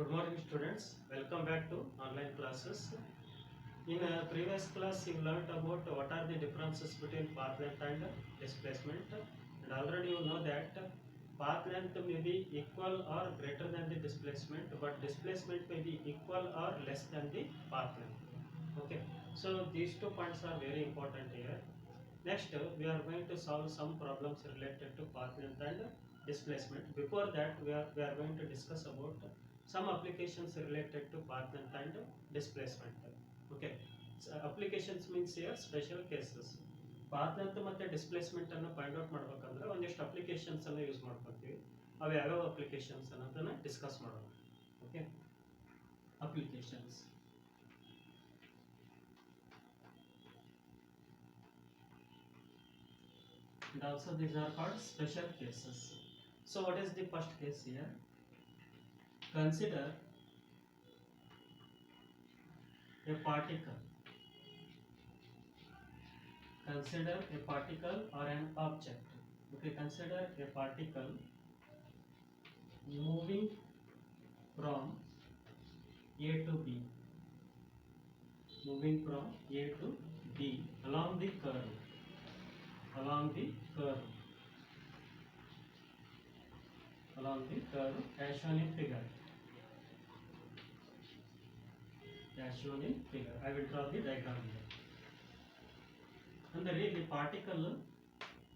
Good morning, students. Welcome back to online classes. In a previous class, you learnt about what are the differences between path length and displacement. And already you know that path length may be equal or greater than the displacement, but displacement may be equal or less than the path length. Okay. So these 2 points are very important here. Next, we are going to solve some problems related to path length and displacement. Before that, we are going to discuss about some applications related to path length and displacement. Okay. So, applications means here special cases. Path length ಮತ್ತೆ displacement ಅನ್ನು find out ಮಾಡಬೇಕಂದ್ರೆ ಒಂದಿಷ್ಟು applications ಅನ್ನು use ಮಾಡ್ಕೊತೀವಿ. ಅವು ಯಾವ್ಯಾವ applications ಅನ್ನೋದನ್ನ discuss ಮಾಡೋಣ. Okay, applications. And also these are called special cases. So what is the first case here? Consider a particle. Consider a particle or an object. Okay, consider a particle moving from A to B. Moving from A to B along the curve. Along the curve. Along the curve as shown in figure. As shown in figure. I will draw the diagram here. ಅಂದರೆ ಇಲ್ಲಿ particle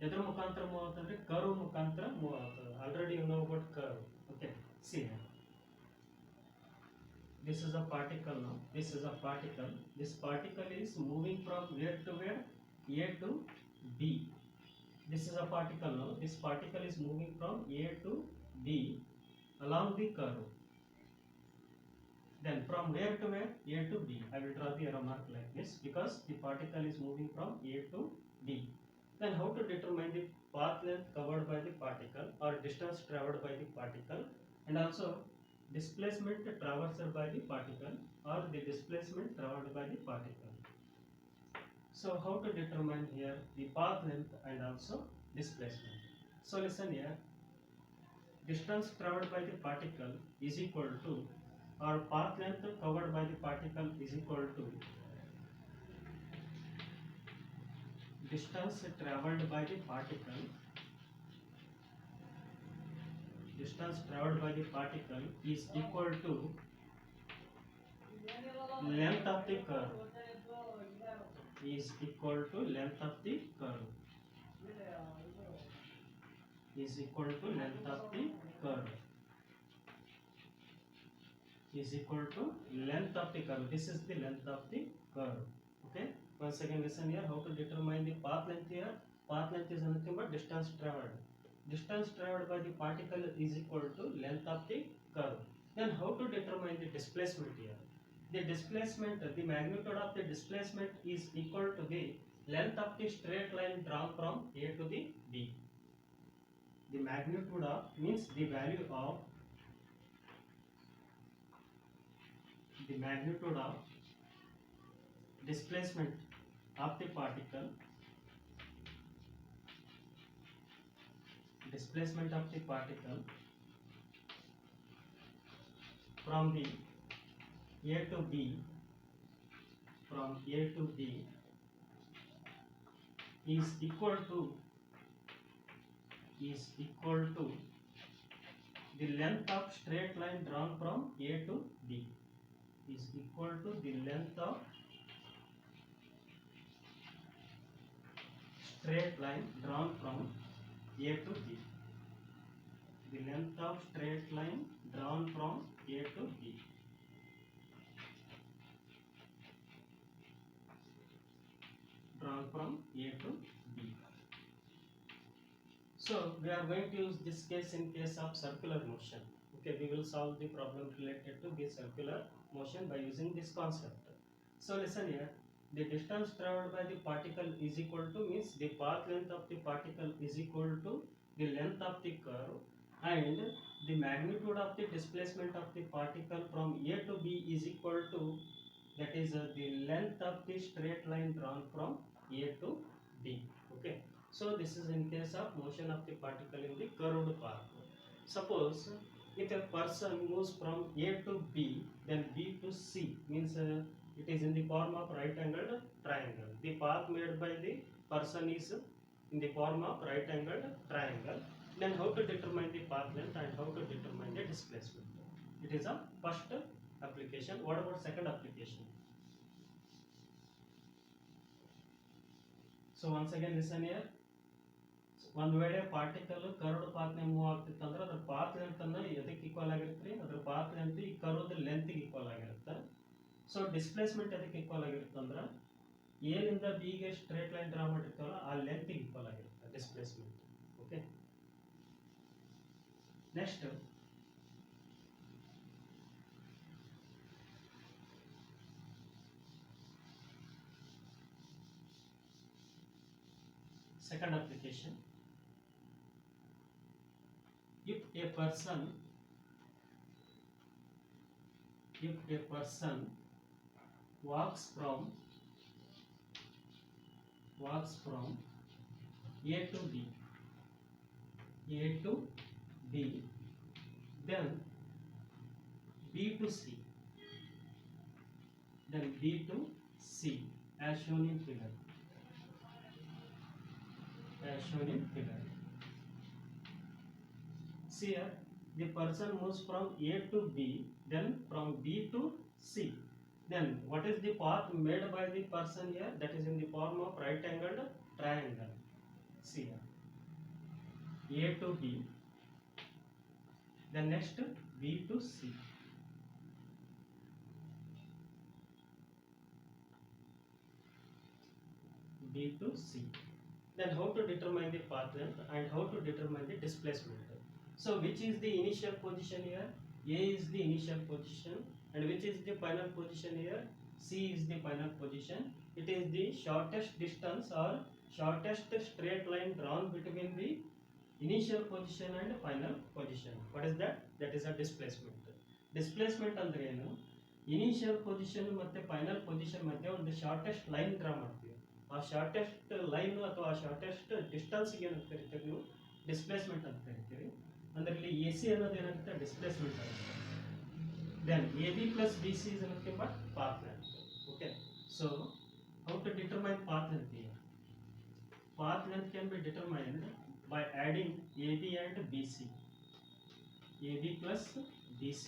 ಎದ್ರ ಮುಖಾಂತರ move ಆಗ್ತಂದ್ರೆ curve ಮುಖಾಂತರ move ಆಗ್ತದೆ. Already you know about curve. Okay, see this is a particle now. This is a particle. This particle is moving from where to where? A to B. This is a particle now. This particle is moving from A to B along the curve. Then from where to where? A to B. I will draw the arrow mark like this because the particle is moving from A to B. Then how to determine the path length covered by the particle or distance traveled by the particle, and also displacement traversed by the particle or the displacement traveled by the particle. So how to determine here the path length and also displacement? So listen here. Distance traveled by the particle is equal to, or path length covered by the particle is equal to, distance traveled by the particle. Distance traveled by the particle is equal to length of the curve. Is equal to length of the curve. Is equal to length of the curve. Is equal to length of the curve. This is the length of the curve. Okay. Once again listen here. How to determine the path length here? Path length is nothing but distance traveled. Distance traveled by the particle is equal to length of the curve. Then how to determine the displacement here? The displacement, the magnitude of the displacement is equal to the length of the straight line drawn from A to the B. The magnitude of means the value of the magnitude of displacement of the particle, displacement of the particle from the A to B, from A to B is equal to the length of straight line drawn from A to B. Is equal to the length of straight line drawn from A to B. The length of straight line drawn from A to B. Drawn from A to B. So we are going to use this case in case of circular motion. Okay, we will solve the problem related to the circular motion by using this concept. So listen here. The distance traveled by the particle is equal to means the path length of the particle is equal to the length of the curve, and the magnitude of the displacement of the particle from A to B is equal to, that is the length of the straight line drawn from A to B. Okay. So this is in case of motion of the particle in the curved path. Suppose if a person moves from A to B, then B to C means it is in the form of right angled triangle. The path made by the person is in the form of right angled triangle. Then how to determine the path length and how to determine the displacement? It is a first application. What about second application? So once again listen here. ಒಂದು ವೇಳೆ particle curved path ನೇ move ಆಗ್ತಿತ್ತು ಅಂದ್ರೆ ಅದರ path length ಅನ್ನು ಎದಕ್ಕೆ equal ಆಗಿರುತ್ತೆ ರೀ? ಅದರ ಪಾತ್ ಲೆಂತ್ ಈ ಕರ್ವ್ದ ಲೆಂತ್ ಗೆ ಈಕ್ವಲ್ ಆಗಿರುತ್ತೆ. ಸೊ ಡಿಸ್ಪ್ಲೇಸ್ಮೆಂಟ್ ಎದಕ್ಕೆ ಈಕ್ವಲ್ ಆಗಿರುತ್ತೆ ಅಂದ್ರೆ ಎ ನಿಂದ ಬಿ ಗೆ ಸ್ಟ್ರೇಟ್ ಲೈನ್ ಡ್ರಾ ಮಾಡಿರ್ತಾವಲ್ಲ ಆ ಲೆಂತ್ ಗೆ ಈಕ್ವಲ್ ಆಗಿರುತ್ತೆ displacement. Okay, next second application. If a person walks from A to B, then B to C, as shown in figure. See here, the person moves from A to B, then from B to C. Then what is the path made by the person here? That is in the form of right angled triangle. See here, A to B, then next B to C. Then how to determine the path length and how to determine the displacement? So which is the initial position here? A is the initial position, and which is the final position here? C is the final position. It is the shortest distance or shortest straight line drawn between the initial position and final position. What is that? That is a displacement. Displacement ಅಂದ್ರೆ ಏನು? Initial position ಮತ್ತೆ final position ಮಧ್ಯೆ ಒಂದು shortest line draw ಮಾಡ್ತೀವಿ. ಆ shortest line ಅಥವಾ ಆ shortest distance ಏನು ಕರಿತೀವಿ ನೀವು? ಡಿಸ್ಪ್ಲೇಸ್ಮೆಂಟ್ ಅಂತ ಕರಿತೀವಿ. ಅಂದ್ರೆ ಇಲ್ಲಿ ಎ ಸಿ ಅನ್ನೋದು ಏನಾಗುತ್ತೆ? ಡಿಸ್ಪ್ಲೇಸ್ಮೆಂಟ್ ಆಗುತ್ತೆ. Then A B plus B C is nothing but path length. Okay, so how to determine path length here? Path length can be determined by adding AB and BC. AB plus BC.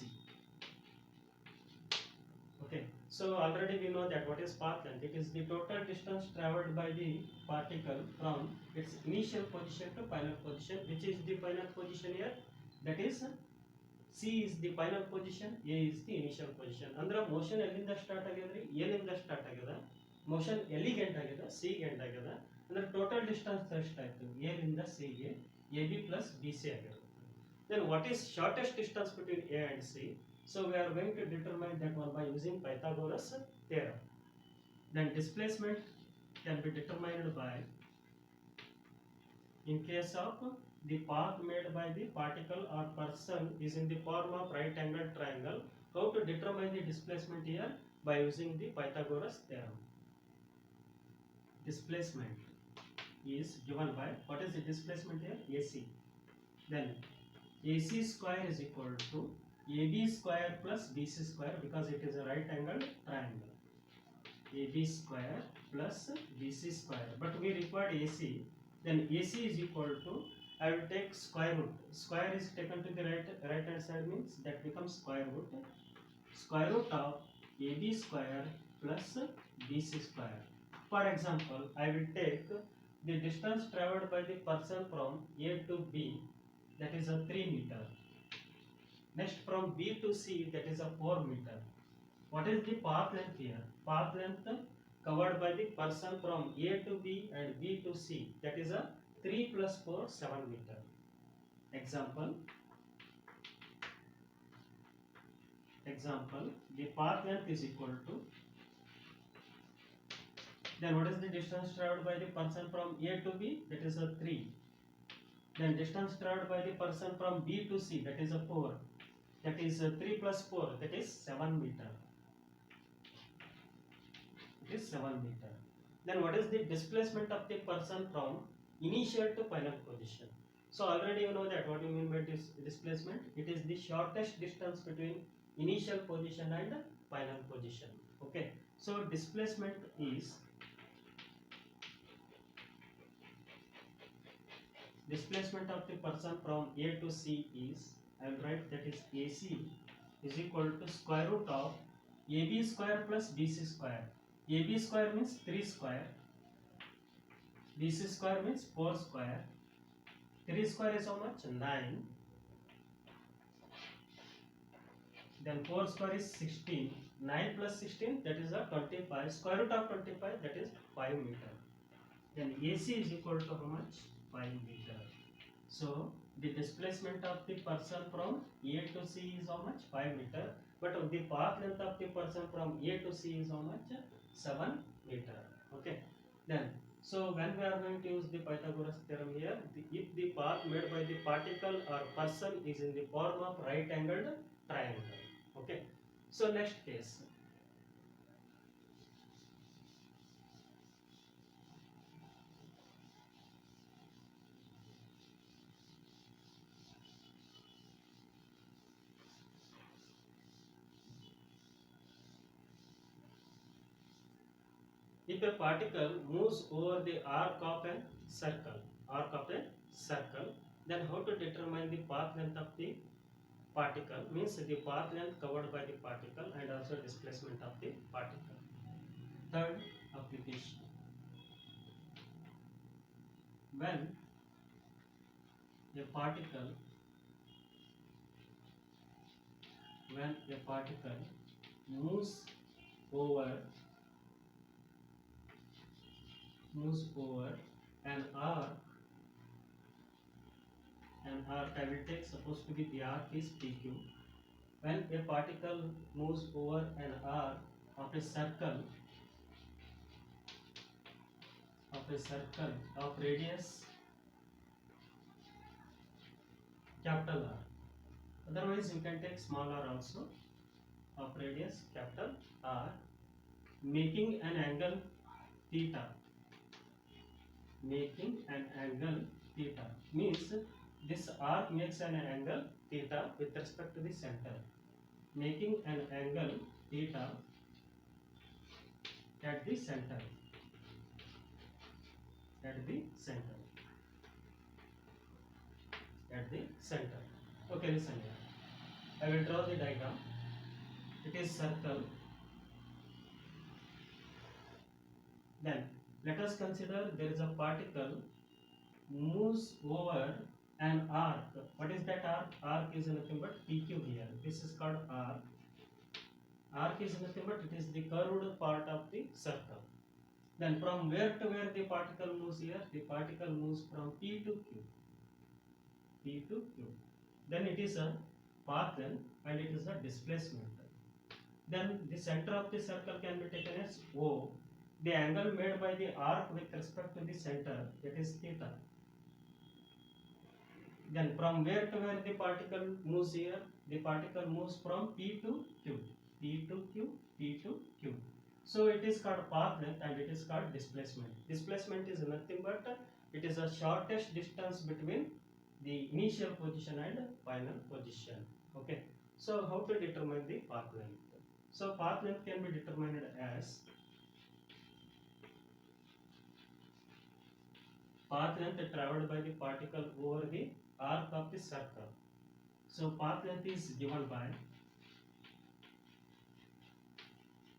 Okay, so already we know that what is path length. It is the total distance traveled by the particle from its initial position to final position. Which is the final position here? That is C is the final position, A is the initial position. Andra motion ಎಲ್ಲಿಂದ start ಆಗಿದ್ರಿ? A ನಿಂದ start ಆಗಿದೆ. Motion ಎಲ್ಲಿಗೆ end ಆಗಿದೆ? C ಗೆ end ಆಗಿದೆ. ಅಂದ್ರೆ total distance ಎಷ್ಟಾಯ್ತು? A ನಿಂದ C ಗೆ AB plus BC ಆಗಿರುತ್ತೆ. Then what is shortest distance between A and C? So we are going to determine that one by using Pythagoras theorem. Then displacement can be determined by, in case of the path made by the particle or person is in the form of right angled triangle, how to determine the displacement here? By using the Pythagoras theorem. Displacement is given by, what is the displacement here? AC. Then AC square is equal to AB square plus BC square, because it is a right angled triangle. AB square plus BC square, but we required AC. Then AC is equal to, I will take square root. Square is taken to the right hand side, means that becomes square root. Square root of AB square plus BC square. For example, I will take the distance traveled by the person from A to B, that is a 3 meter. Next from B to C, that is a 4 meter. What is the path length here? Path length covered by the person from A to B and B to C, that is a 3 plus 4, 7 meter. Example, the path length is equal to, then what is the distance traveled by the person from A to B? That is a 3. Then distance traveled by the person from B to C, that is a 4. That is 3 plus 4, that is 7 meter. It is 7 meter. Then what is the displacement of the person from initial to final position? So already you know that what you mean by displacement. It is the shortest distance between initial position and final position. Okay. So displacement is displacement of the person from A to C is, I will write that is AC is equal to square root of AB square plus BC square. AB square means 3 square, BC square means 4 square, 3 square is how much? 9, then 4 square is 16, 9 plus 16 that is a 25, square root of 25 that is 5 meter. Then AC is equal to how much? 5 meter. So the displacement of the person from A to C is how much? 5 meter. But the path length of the person from A to C is how much? 7 meter. Okay. Then, so when we are going to use the Pythagoras theorem here, if the path made by the particle or person is in the form of right angled triangle. Okay. So next case. If a particle moves over the arc of a circle, then how to determine the path length of the particle? Means the path length covered by the particle and also displacement of the particle. Third application. When a particle moves over an arc, I will take suppose to be the arc is PQ. When a particle moves over an arc of a circle of radius capital R. Otherwise you can take small r also, of radius capital R, making an angle theta. Means this arc makes an angle theta with respect to the center. Making an angle theta at the center. Okay, listen here. I will draw the diagram. It is circle. Then let us consider there is a particle moves over an arc. What is that arc? Arc is nothing but PQ here. This is called arc. Arc is nothing but it is the curved part of the circle. Then from where to where the particle moves here? The particle moves from P to Q. Then it is a path length and it is a displacement. Then the center of the circle can be taken as O. The angle made by the arc with respect to the center, that is theta. Then from where to where the particle moves here? The particle moves from P to Q. So it is called path length and it is called displacement. Displacement is nothing but it is the shortest distance between the initial position and final position. Okay. So how to determine the path length? So path length can be determined as path length traveled by the particle over the arc of the circle. So path length is given by,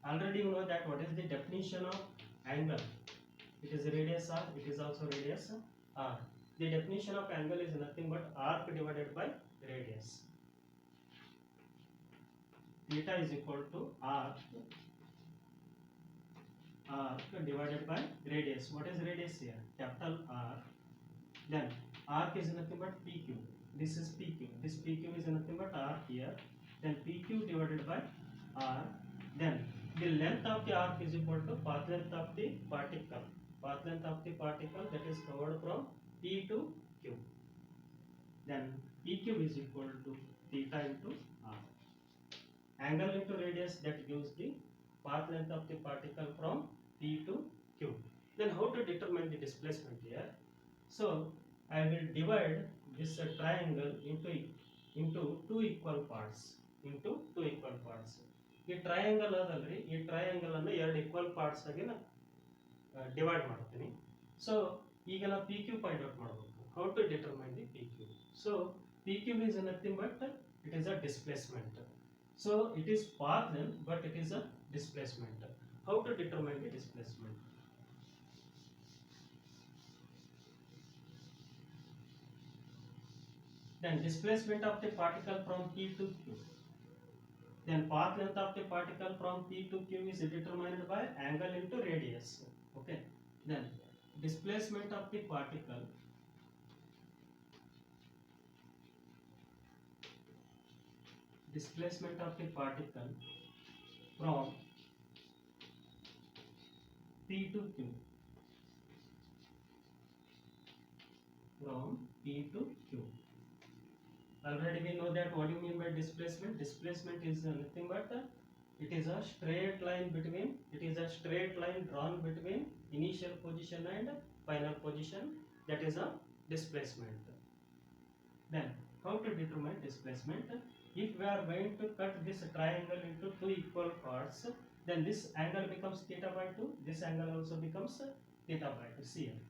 already you know that what is the definition of angle. It is radius r, it is also radius r. The definition of angle is nothing but arc divided by radius. Theta is equal to arc divided by radius. What is radius here? Capital R. Then arc is nothing but PQ. This is PQ. This PQ is nothing but R here. Then PQ divided by R. Then the length of the arc is equal to path length of the particle. Path length of the particle that is covered from P to Q. Then PQ is equal to theta into R. Angle into radius, that gives the path length of the particle from P to Q. Then how to determine the displacement here? So I will divide this triangle into two equal parts. ಈ triangle ಅದಲ್ರಿ, ಈ triangle ಅನ್ನು ಎರಡು equal parts ಆಗಿ divide ಮಾಡ್ತೀನಿ. So ಈಗ ನಾವು P Q find out ಮಾಡಬೇಕು. How to determine the P Q? So P Q is nothing but it is a displacement. So it is path length but it is a displacement. How to determine the displacement? Then displacement of the particle from P to Q. Then path length of the particle from P to Q is determined by angle into radius. Okay. Then displacement of the particle from P to Q. From P to Q. Already we know that what do you mean by displacement? Displacement is nothing but it is a straight line drawn between initial position and final position. That is a displacement. Then how to determine displacement? If we are going to cut this triangle into two equal parts, then this angle becomes theta by 2. This angle also becomes theta by 2. See here.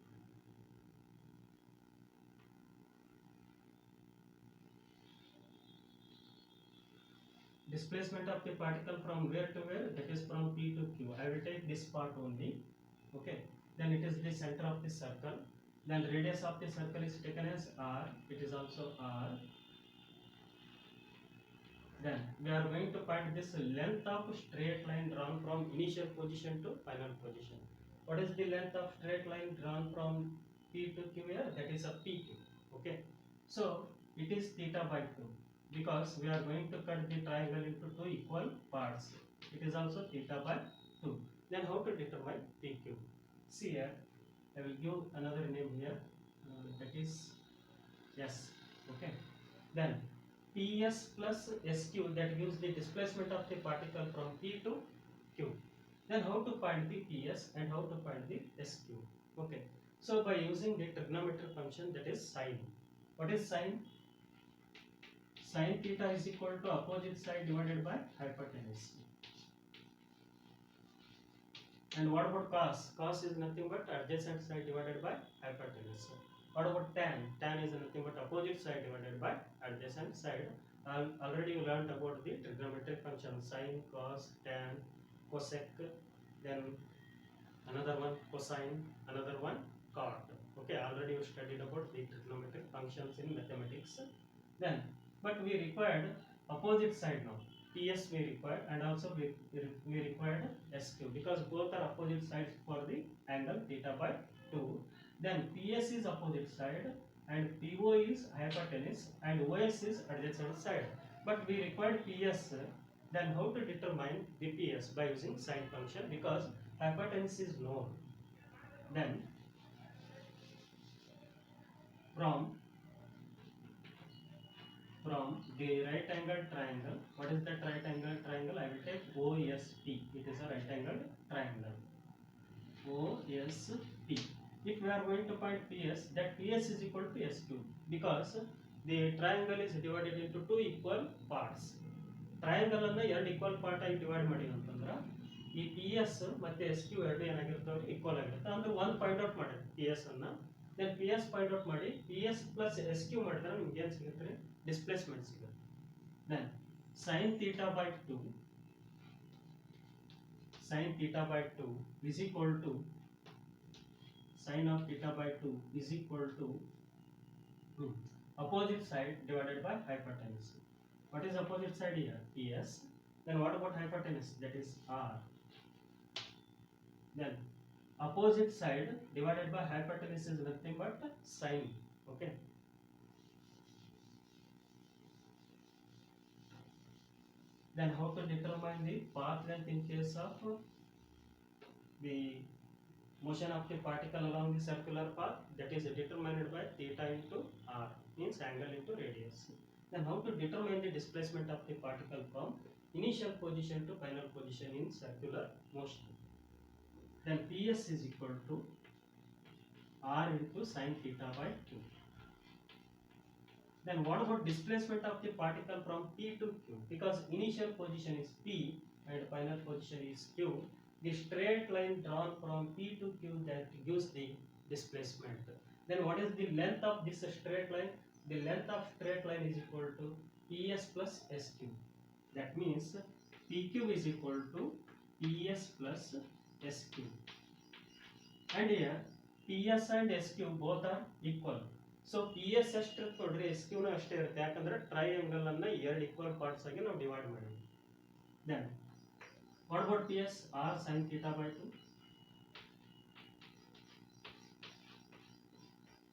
Displacement of the particle from where to where? That is from P to Q. I will take this part only. Okay. Then it is the center of the circle. Then radius of the circle is taken as R. It is also R. Then we are going to find this length of straight line drawn from initial position to final position. What is the length of straight line drawn from P to Q here? That is a PQ. Okay. So it is theta by 2. Because we are going to cut the triangle into two equal parts. It is also theta by 2. Then how to determine PQ? See here, I will give another name here. That is S. Okay. Then PS plus SQ, that gives the displacement of the particle from P to Q. Then how to find the PS and how to find the SQ? Okay. So by using the trigonometric function, that is sine. What is sine? Sin theta is equal to opposite side divided by hypotenuse. And what about cos? Cos is nothing but adjacent side divided by hypotenuse. What about tan? Tan is nothing but opposite side divided by adjacent side. Already you learned about the trigonometric function: sin, cos, tan, cosec, then another one cosine, another one cot. Okay, already you studied about the trigonometric functions in mathematics. Then but we required opposite side now. PS we required and also we required SQ because both are opposite sides for the angle theta by 2. Then PS is opposite side and PO is hypotenuse and OS is adjacent side. But we required PS. Then how to determine the PS? By using sine function because hypotenuse is known. Then from the right angle triangle, what is that right angle triangle? I will take OSP. It is a right angle triangle. OSP. If we are going to find PS, that PS is equal to SQ because the triangle is divided into two equal parts. Triangle ಅನ್ನು ಎರಡು equal part ಆಗಿ divide ಮಾಡಿ ಅಂತಂದ್ರೆ ಈ PS ಮತ್ತೆ SQ ಎರಡು ಏನಾಗಿರ್ತವೆ equal ಆಗಿರುತ್ತೆ. ಅಂದ್ರೆ ಒಂದು ಫೈಂಡ್ ಔಟ್ ಮಾಡಿ PS ಅನ್ನ, then PS ಫೈಂಡ್ ಔಟ್ ಮಾಡಿ PS plus SQ ಮಾಡಿದ್ರೆ ನಿಮಗೆ ಏನು ಸಿಗುತ್ತೆ? Displacement ಸಿಗುತ್ತೆ. Then sin theta by 2 is equal to sin of theta by 2 is equal to opposite side divided by hypotenuse. What is opposite side here? PS. Then what about hypotenuse? That is R. Then opposite side divided by hypotenuse is nothing but sine. Okay. Then how to determine the path length in case of the motion of the particle along the circular path? That is determined by theta into R, means angle into radius. Then how to determine the displacement of the particle from initial position to final position in circular motion? Then PS is equal to R into sin theta by 2. Then what about displacement of the particle from P to Q? Because initial position is P and final position is Q. The straight line drawn from P to Q that gives the displacement. Then what is the length of this straight line? The length of straight line is equal to PS plus SQ. That means PQ is equal to PS plus SQ. And here PS and SQ both are equal. So P S ಎಷ್ಟು ಇರುತ್ತೆ ನೋಡ್ರಿ, S ಕ್ಯೂನು ಅಷ್ಟೇ ಇರುತ್ತೆ. ಯಾಕಂದ್ರೆ ಟ್ರೈಆಂಗಲ್ ಅನ್ನ ಎರಡು equal parts ಆಗಿ ನಾವು ಡಿವೈಡ್ ಮಾಡಿದ್ವಿ. Then what about P S? R sine theta by 2.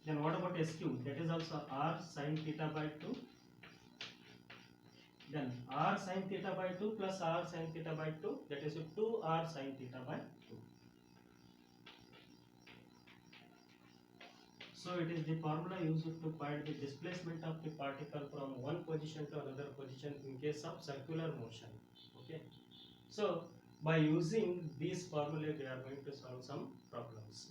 Then what about SQ? That is also r sin theta by 2. Then r sin theta by 2 plus r sin theta by 2, that is 2r sin theta by 2. So it is the formula used to find the displacement of the particle from one position to another position in case of circular motion. Okay. So by using these formulae we are going to solve some problems.